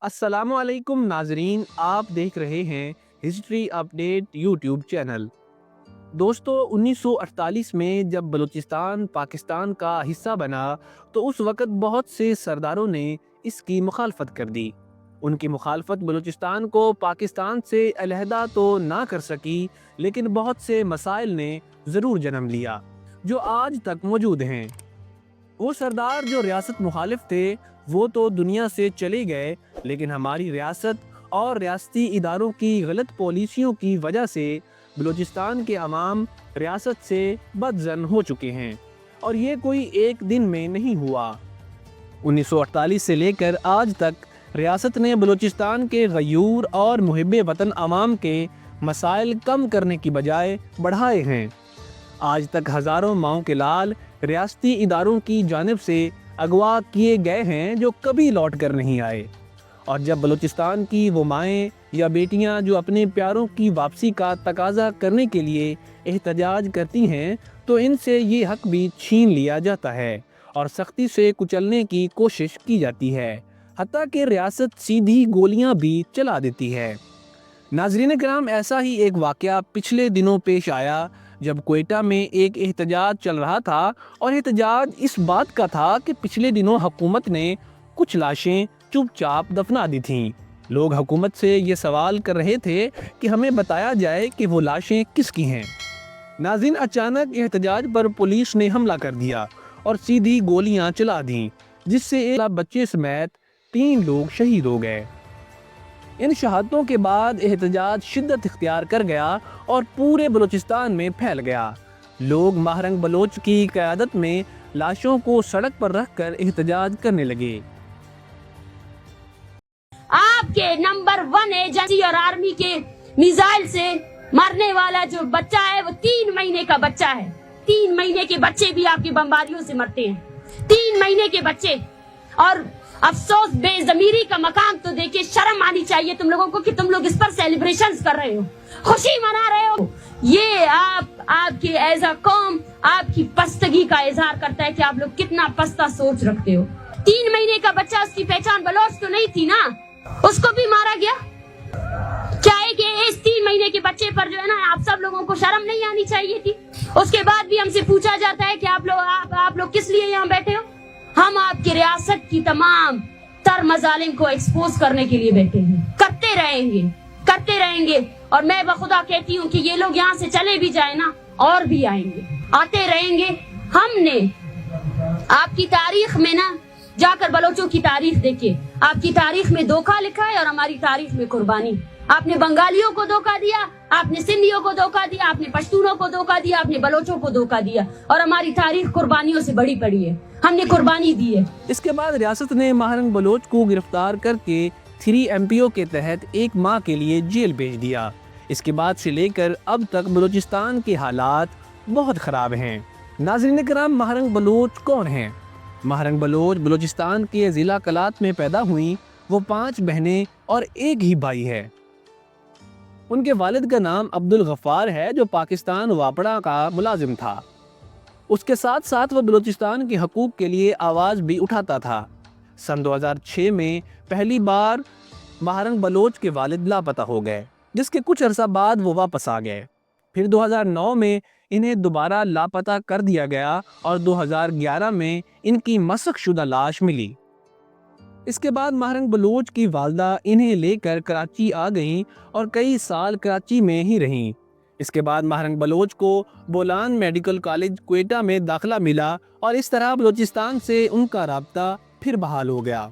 अस्सलामु अलैकुम नाजरीन, आप देख रहे हैं हिस्ट्री अपडेट यूट्यूब चैनल। दोस्तों, 1948 में जब बलूचिस्तान पाकिस्तान का हिस्सा बना तो उस वक़्त बहुत से सरदारों ने इसकी मुखालफत कर दी। उनकी मुखालफत बलूचिस्तान को पाकिस्तान से अलहदा तो ना कर सकी, लेकिन बहुत से मसाइल ने ज़रूर जन्म लिया जो आज तक मौजूद हैं। वो सरदार जो रियासत मुखालिफ थे वो तो दुनिया से चले गए, लेकिन हमारी रियासत और रियासती इदारों की गलत पॉलिसियों की वजह से बलूचिस्तान के अवाम रियासत से बदज़न हो चुके हैं, और ये कोई एक दिन में नहीं हुआ। 1948 से लेकर आज तक रियासत ने बलूचिस्तान के गयूर और मुहिब्बे वतन अवाम के मसाइल कम करने की बजाय बढ़ाए हैं। आज तक हज़ारों माओं के लाल रियासती इदारों की जानिब से अगवा किए गए हैं जो कभी लौट कर नहीं आए। और जब बलूचिस्तान की वो माएँ या बेटियां जो अपने प्यारों की वापसी का तकाजा करने के लिए एहतजाज करती हैं तो इनसे ये हक भी छीन लिया जाता है और सख्ती से कुचलने की कोशिश की जाती है, हत्ता कि रियासत सीधी गोलियां भी चला देती है। नाज़रीन किराम, ऐसा ही एक वाक़या पिछले दिनों पेश आया जब क्वेटा में एक एहतजाज चल रहा था, और एहतजाज इस बात का था कि पिछले दिनों हुकूमत ने कुछ लाशें चुपचाप दफना दी थीं। लोग हुकूमत से ये सवाल कर रहे थे कि हमें बताया जाए कि वो लाशें किसकी हैं। नाज़रीन, अचानक एहतजाज पर पुलिस ने हमला कर दिया और सीधी गोलियां चला दीं, जिससे एक बच्चे समेत 3 लोग शहीद हो गए। इन शहादतों के बाद एहतजाज शिद्दत इख्तियार कर गया और पूरे बलूचिस्तान में फैल गया। लोग महरंग बलोच की क़यादत में लाशों को सड़क पर रखकर एहतजाज करने लगे। आपके नंबर 1 एजेंसी और आर्मी के मिसाइल से मरने वाला जो बच्चा है वो 3 महीने का बच्चा है। 3 महीने के बच्चे भी आपकी बमबारियों से मरते हैं। 3 महीने के बच्चे। और अफसोस, बेज़मीरी का मकाम तो देखिए, शर्म आनी चाहिए तुम लोगों को कि तुम लोग इस पर सेलिब्रेशंस कर रहे हो, खुशी मना रहे हो। ये आपके एज अ कौम आपकी पस्तगी का इजहार करता है कि आप लोग कितना पस्ता सोच रखते हो। 3 महीने का बच्चा, उसकी पहचान बलोच तो नहीं थी ना, उसको भी मारा गया। क्या है कि इस 3 महीने के बच्चे पर जो है ना, आप सब लोगों को शर्म नहीं आनी चाहिए थी? उसके बाद भी हमसे पूछा जाता है कि आप लोग किस लिए यहाँ बैठे हो? हम आपकी रियासत की तमाम तर मजालिम को एक्सपोज करने के लिए बैठे हैं। करते रहेंगे। और मैं बखुदा कहती हूँ कि ये लोग यहाँ से चले भी जाए ना, और भी आएंगे, आते रहेंगे। हमने आपकी तारीख में ना जाकर बलोचों की तारीख देखिए, आपकी तारीख में धोखा लिखा है और हमारी तारीख में कुर्बानी। आपने बंगालियों को धोखा दिया, आपने सिंधियों को धोखा दिया, आपने पश्तूनों को धोखा दिया, आपने बलोचों को धोखा दिया, और हमारी तारीख कुर्बानियों से बड़ी पड़ी है। हमने कुर्बानी दी है। इसके बाद रियासत ने महरंग बलोच को गिरफ्तार करके 3 MPO के तहत 1 माह के लिए जेल भेज दिया। इसके बाद से लेकर अब तक बलूचिस्तान के हालात बहुत ख़राब हैं। नाज़रीन किराम, महरंग बलोच कौन हैं? महरंग बलोच बलूचिस्तान के ज़िला कलात में पैदा हुई। वो 5 बहनें और 1 ही भाई है। उनके वालिद का नाम अब्दुल गफ्फार है, जो पाकिस्तान वापड़ा का मुलाजिम था। उसके साथ साथ वह बलूचिस्तान के हकूक़ के लिए आवाज़ भी उठाता था। सन 2006 में पहली बार महरंग बलोच के वालिद लापता हो गए, जिसके कुछ अरसा बाद वो वापस आ गए। फिर 2009 में इन्हें दोबारा लापता कर दिया गया और 2011 में इनकी मसख शुदा लाश मिली। इसके बाद महरंग बलोच की वालदा इन्हें लेकर कराची आ गईं और कई साल कराची में ही रहीं। इसके बाद महरंग बलोच को बोलान मेडिकल कॉलेज क्वेटा में दाखिला मिला और इस तरह बलूचिस्तान से उनका राब्ता फिर बहाल हो गया।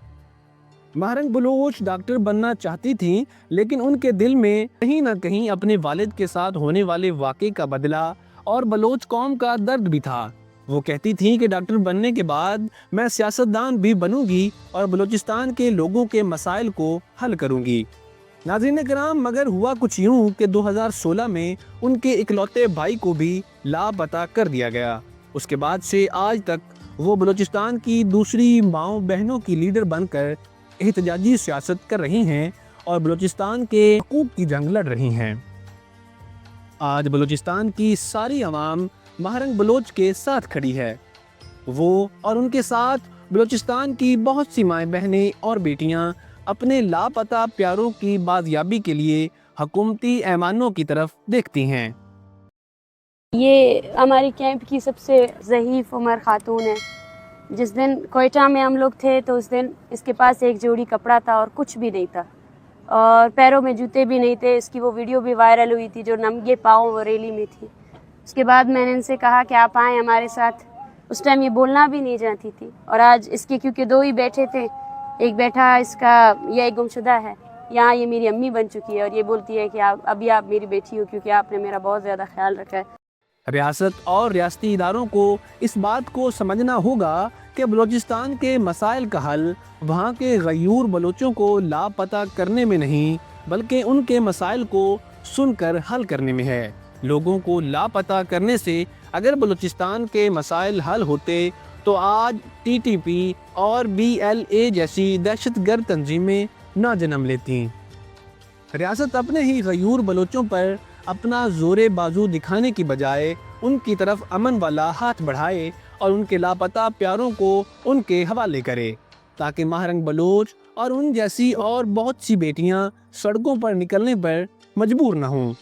महरंग बलोच डॉक्टर बनना चाहती थीं, लेकिन उनके दिल में कहीं ना कहीं अपने वालिद के साथ होने वाले वाक़े का बदला और बलोच कौम का दर्द भी था। वो कहती थीं कि डॉक्टर बनने के बाद मैं सियासतदान भी बनूंगी और बलूचिस्तान के लोगों के मसाइल को हल करूंगी। नाज़रीन किराम, मगर हुआ कुछ यूँ कि 2016 में उनके इकलौते भाई को भी लापता कर दिया गया। उसके बाद से आज तक वो बलूचिस्तान की दूसरी माओ बहनों की लीडर बनकर एहतजाजी सियासत कर रही हैं और बलूचिस्तान के हकूक़ की जंग लड़ रही हैं। आज बलूचिस्तान की सारी अवाम महरंग बलोच के साथ खड़ी है। वो और उनके साथ बलूचिस्तान की बहुत सी माएँ बहनें और बेटियाँ اپنے لاپتہ پیاروں کی بازیابی کے لیے حکومتی ایوانوں کی طرف دیکھتی ہیں۔ یہ ہماری کیمپ کی سب سے ضعیف عمر خاتون ہے۔ جس دن کوئٹہ میں ہم لوگ تھے تو اس دن اس کے پاس ایک جوڑی کپڑا تھا اور کچھ بھی نہیں تھا، اور پیروں میں جوتے بھی نہیں تھے۔ اس کی وہ ویڈیو بھی وائرل ہوئی تھی جو ننگے پاؤں وہ ریلی میں تھی۔ اس کے بعد میں نے ان سے کہا کہ آپ آئیں ہمارے ساتھ۔ اس ٹائم یہ بولنا بھی نہیں جانتی تھی، اور آج اس کے کیونکہ دو ہی بیٹھے تھے، ایک بیٹھا اس کا یہ گمشدہ ہے، یہاں یہ میری امی بن چکی ہے، اور یہ بولتی ہے کہ آپ میری بیٹی ہو کیونکہ آپ نے میرا بہت زیادہ خیال رکھا ہے۔ ریاست اور ریاستی اداروں کو اس بات کو سمجھنا ہوگا کہ بلوچستان کے مسائل کا حل وہاں کے غیور بلوچوں کو لاپتہ کرنے میں نہیں، بلکہ ان کے مسائل کو سن کر حل کرنے میں ہے۔ لوگوں کو لاپتہ کرنے سے اگر بلوچستان کے مسائل حل ہوتے تو آج ٹی ٹی پی اور بی ایل اے جیسی دہشت گرد تنظیمیں نہ جنم لیتیں۔ ریاست اپنے ہی غیور بلوچوں پر اپنا زور بازو دکھانے کی بجائے ان کی طرف امن والا ہاتھ بڑھائے اور ان کے لاپتہ پیاروں کو ان کے حوالے کرے، تاکہ ماہرنگ بلوچ اور ان جیسی اور بہت سی بیٹیاں سڑکوں پر نکلنے پر مجبور نہ ہوں۔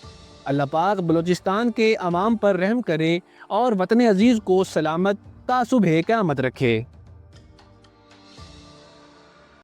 اللہ پاک بلوچستان کے عوام پر رحم کرے اور وطن عزیز کو سلامت تا صبح قیامت رکھے۔